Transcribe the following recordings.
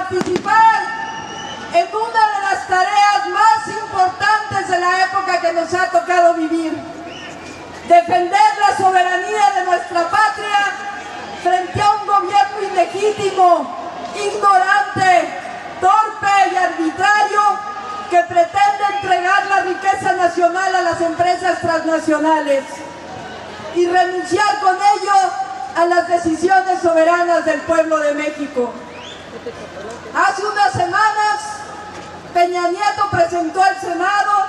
participar en una de las tareas más importantes de la época que nos ha tocado vivir: defender la soberanía de nuestra patria frente a un gobierno ilegítimo, ignorante, torpe y arbitrario que pretende entregar la riqueza nacional a las empresas transnacionales y renunciar con ello a las decisiones soberanas del pueblo de México. Hace unas semanas, Peña Nieto presentó al Senado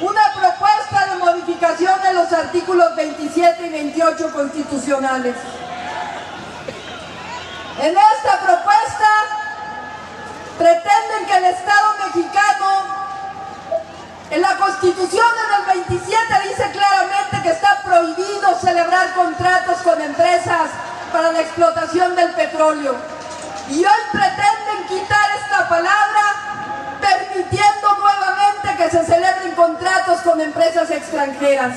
una propuesta de modificación de los artículos 27 y 28 constitucionales. En esta propuesta pretenden que el Estado mexicano, en la Constitución en el 27 dice claramente que está prohibido celebrar contratos con empresas para la explotación del petróleo. Y hoy pretenden quitar esta palabra, permitiendo nuevamente que se celebren contratos con empresas extranjeras.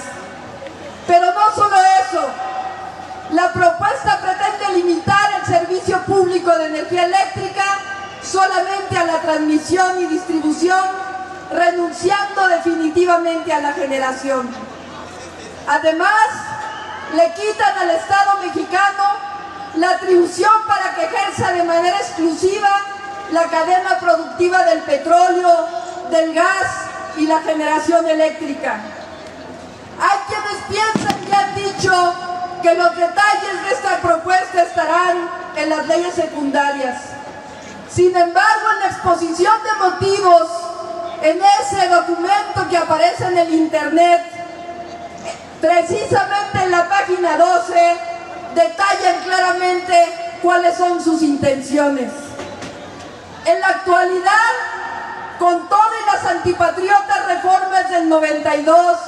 Pero no solo eso, la propuesta pretende limitar el servicio público de energía eléctrica solamente a la transmisión y distribución, renunciando definitivamente a la generación. Además, le quitan al Estado mexicano la atribución para que ejerza de manera exclusiva la cadena productiva del petróleo, del gas y la generación eléctrica. Hay quienes piensan y han dicho que los detalles de esta propuesta estarán en las leyes secundarias. Sin embargo, en la exposición de motivos, en ese documento que aparece en el internet, precisamente en la página 12, detallan claramente cuáles son sus intenciones. En la actualidad, con todas las antipatriotas reformas del 92,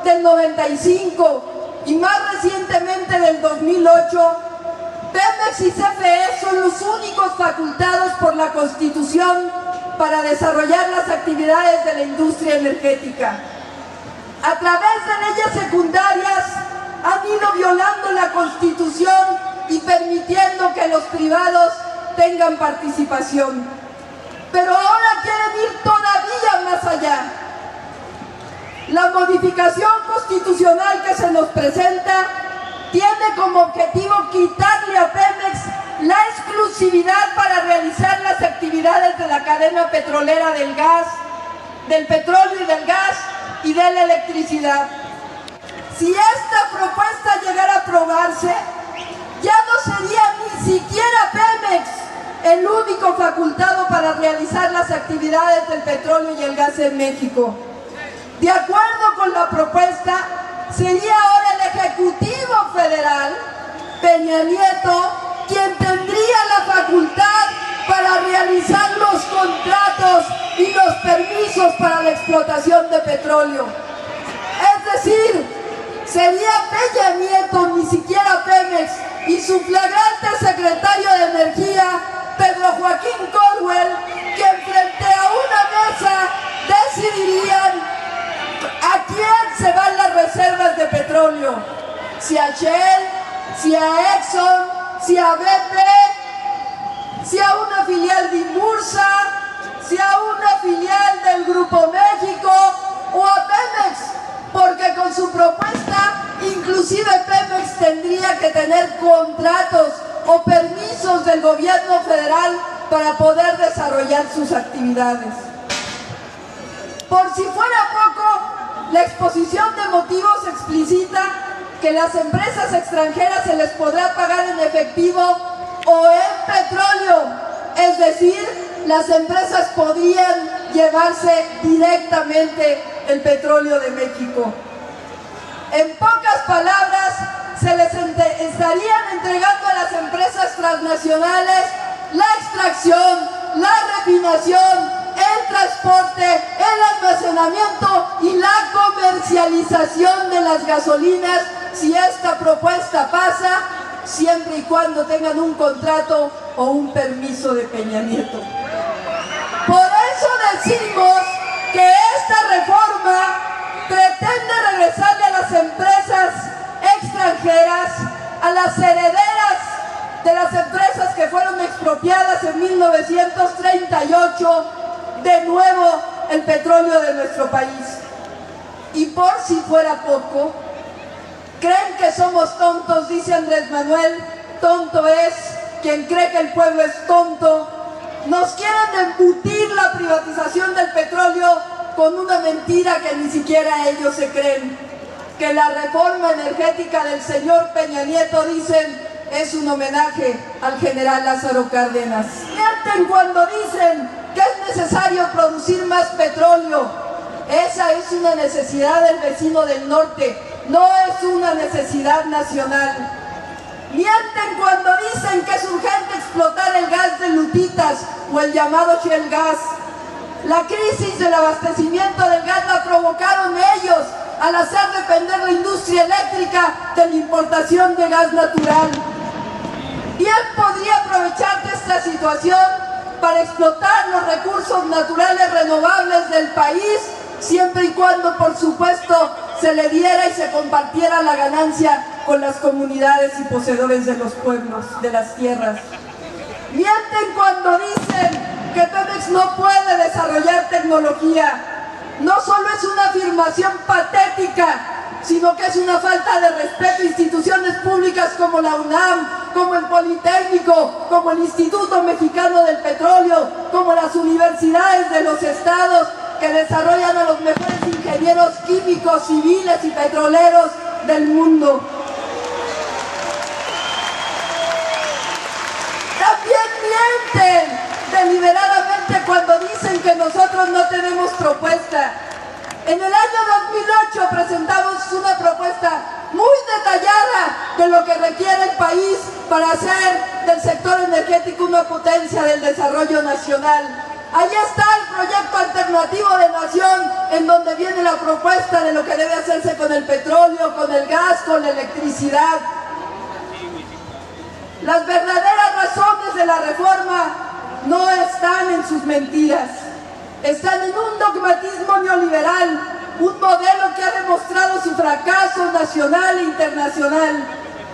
del 95 y más recientemente del 2008, Pemex y CFE son los únicos facultados por la Constitución para desarrollar las actividades de la industria energética. A través de leyes secundarias han ido violando la Constitución y permitiendo que los privados tengan participación. Pero ahora quieren ir todavía más allá. La modificación constitucional que se nos presenta tiene como objetivo quitarle a Pemex la exclusividad para realizar las actividades de la cadena petrolera del gas, del petróleo y del gas y de la electricidad. Si esta propuesta llegara a aprobarse, ya no sería ni siquiera Pemex el único facultado para realizar las actividades del petróleo y el gas en México. De acuerdo con la propuesta, sería ahora el Ejecutivo Federal, Peña Nieto, quien tendría la facultad para realizar los contratos y los permisos para la explotación de petróleo. Es decir, sería Peña Nieto, ni siquiera Pemex, y su flagrante secretario de Energía, Pedro Joaquín Caldwell, quien frente a una mesa decidirían a quién se van las reservas de petróleo, si a Shell, si a Exxon, si a BP, si a una filial de Inbursa, si a una filial del Grupo México o a Pemex, porque con su propuesta inclusive Pemex tendría que tener contratos o permisos del gobierno federal para poder desarrollar sus actividades. Por si fuera poco, la exposición de motivos explicita que las empresas extranjeras se les podrá pagar en efectivo o en petróleo, es decir, las empresas podrían llevarse directamente el petróleo de México. En pocas palabras, se les estarían entregando a las empresas transnacionales la extracción, la refinación, el transporte, el almacenamiento y la comercialización de las gasolinas si esta propuesta pasa, siempre y cuando tengan un contrato o un permiso de Peña Nieto. Por eso decimos que esta reforma pretende regresarle a las empresas extranjeras, a las herederas de las empresas que fueron expropiadas en 1938, de nuevo el petróleo de nuestro país. Y por si fuera poco, creen que somos tontos, dice Andrés Manuel, tonto es quien cree que el pueblo es tonto. Nos quieren embutir la privatización del petróleo con una mentira que ni siquiera ellos se creen, que la reforma energética del señor Peña Nieto, dicen, es un homenaje al general Lázaro Cárdenas. Mienten cuando dicen que es necesario producir más petróleo. Esa es una necesidad del vecino del norte, no es una necesidad nacional. Mienten cuando dicen que es urgente explotar el gas de Lutitas o el llamado Shell Gas. La crisis del abastecimiento del gas la provocaron ellos al hacer depender la industria eléctrica de la importación de gas natural. Bien podría aprovecharse esta situación para explotar los recursos naturales renovables del país, siempre y cuando, por supuesto, se le diera y se compartiera la ganancia con las comunidades y poseedores de los pueblos, de las tierras. Mienten cuando dicen que Pemex no puede desarrollar tecnología. No solo es una afirmación patética, sino que es una falta de respeto a instituciones públicas como la UNAM, como el Politécnico, como el Instituto Mexicano del Petróleo, como las universidades de los estados que desarrollan a los mejores ingenieros químicos, civiles y petroleros del mundo. También mienten deliberadamente cuando dicen que nosotros no tenemos propuesta. En el año 2008 presentamos una propuesta muy detallada de lo que requiere el país para hacer del sector energético una potencia del desarrollo nacional. Ahí está el proyecto alternativo de nación, en donde viene la propuesta de lo que debe hacerse con el petróleo, con el gas, con la electricidad. Las verdaderas razones de la reforma no están en sus mentiras, están en un dogmatismo neoliberal, un modelo que ha demostrado su fracaso nacional e internacional,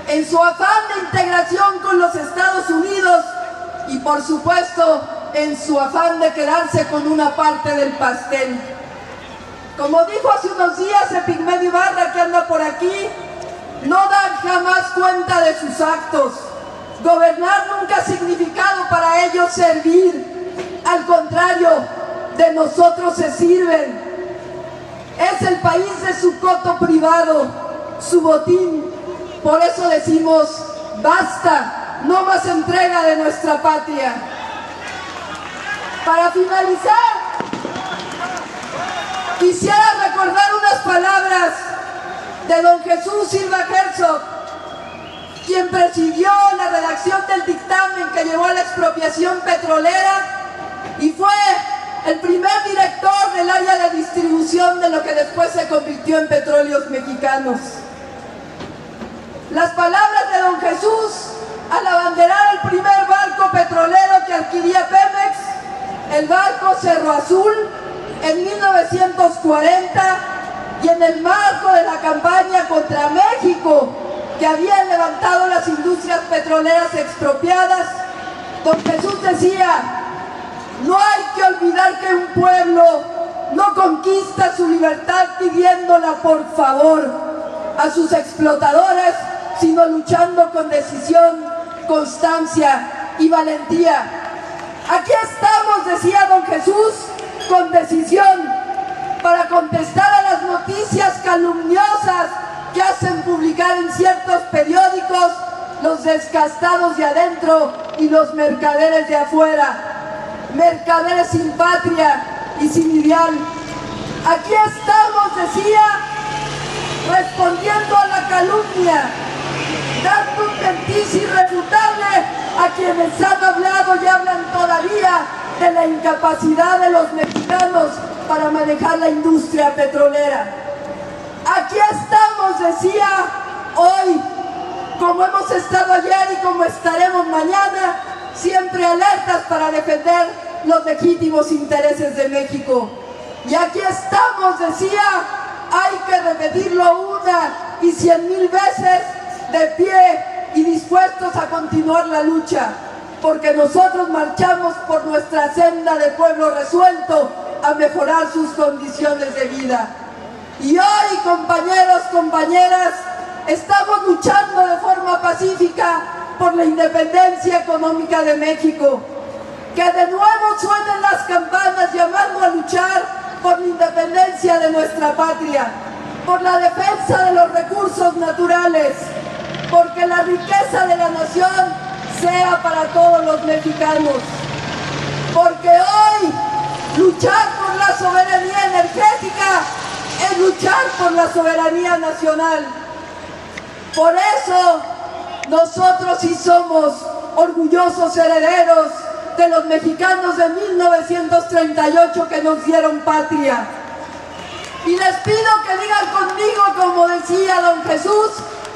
en su afán de integración con los Estados Unidos y, por supuesto, en su afán de quedarse con una parte del pastel. Como dijo hace unos días Epigmenio Ibarra, que anda por aquí, no dan jamás cuenta de sus actos. Gobernar nunca ha significado para ellos servir. Al contrario, de nosotros se sirven. Es el país de su coto privado, su botín. Por eso decimos, basta, no más entrega de nuestra patria. Para finalizar, quisiera recordar unas palabras de don Jesús Silva Herzog, quien presidió la redacción del dictamen que llevó a la expropiación petrolera y fue el primer director del área de distribución de lo que después se convirtió en Petróleos Mexicanos. Las palabras de don Jesús al abanderar el primer barco petrolero que adquiría Pemex, el barco Cerro Azul, en 1940, y en el marco de la campaña contra México que habían levantado las industrias petroleras expropiadas, don Jesús decía: no hay que olvidar que un pueblo no conquista su libertad pidiéndola por favor a sus explotadores, sino luchando con decisión, constancia y valentía. Aquí estamos, decía don Jesús, con decisión para contestar a las noticias calumniosas que hacen publicar en ciertos periódicos los descastados de adentro y los mercaderes de afuera, mercaderes sin patria y sin ideal. Aquí estamos, decía, respondiendo a la calumnia, dando un mentiz irrefutable a quienes han hablado y hablan todavía de la incapacidad de los mexicanos para manejar la industria petrolera. Aquí estamos, decía, hoy, como hemos estado ayer y como estaremos mañana, siempre alertas para defender los legítimos intereses de México. Y aquí estamos, decía, hay que repetirlo una y 100,000 veces, de pie y dispuestos a continuar la lucha, porque nosotros marchamos por nuestra senda de pueblo resuelto a mejorar sus condiciones de vida. Y hoy, compañeros, compañeras, estamos luchando de forma pacífica por la independencia económica de México. Que de nuevo suenen las campanas llamando a luchar por la independencia de nuestra patria, por la defensa de los recursos naturales, porque la riqueza de la nación sea para todos los mexicanos. Porque hoy luchar por la soberanía energética es luchar por la soberanía nacional. Por eso nosotros sí somos orgullosos herederos de los mexicanos de 1938 que nos dieron patria. Y les pido que digan conmigo, como decía don Jesús,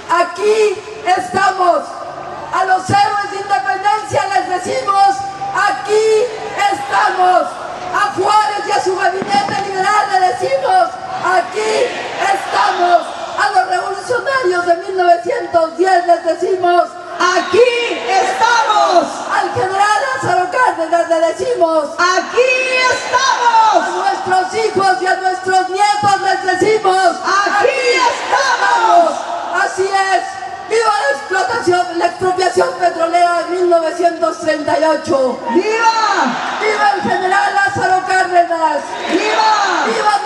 aquí estamos. A los héroes de independencia les decimos, aquí estamos. A Juárez y a su gabinete liberal le decimos, aquí estamos. A los revolucionarios de 1910 les decimos, aquí estamos. Al general Lázaro Cárdenas le decimos, aquí estamos. A nuestros hijos y a nuestros nietos les decimos, aquí estamos. Así es. ¡Viva la expropiación petrolera de 1938! ¡Viva! ¡Viva el general Lázaro Cárdenas! ¡Viva! ¡Viva